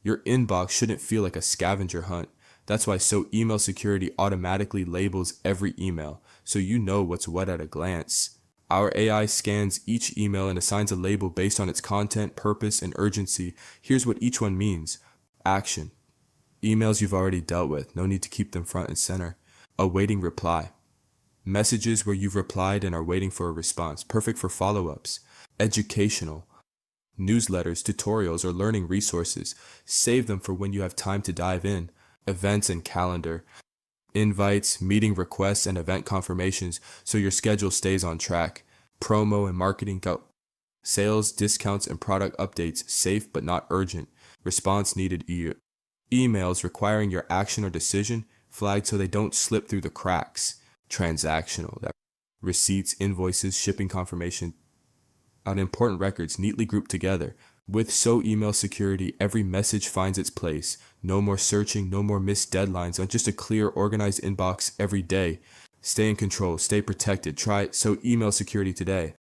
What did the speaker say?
Your inbox shouldn't feel like a scavenger hunt. That's why email security automatically labels every email, so you know what's what at a glance. Our AI scans each email and assigns a label based on its content, purpose, and urgency. Here's what each one means. Action. Emails you've already dealt with, no need to keep them front and center. Awaiting reply. Messages where you've replied and are waiting for a response, perfect for follow-ups. Educational. Newsletters, tutorials, or learning resources. Save them for when you have time to dive in. Events and calendar. Invites, meeting requests, and event confirmations so your schedule stays on track. Promo and marketing go. Sales, discounts, and product updates, safe but not urgent. Response needed emails requiring your action or decision, flagged so they don't slip through the cracks. Transactional. Receipts, invoices, shipping confirmation, on important records neatly grouped together. With email security, every message finds its place. No more searching, no more missed deadlines, on just a clear, organized inbox every day. Stay in control, stay protected. Try email security today.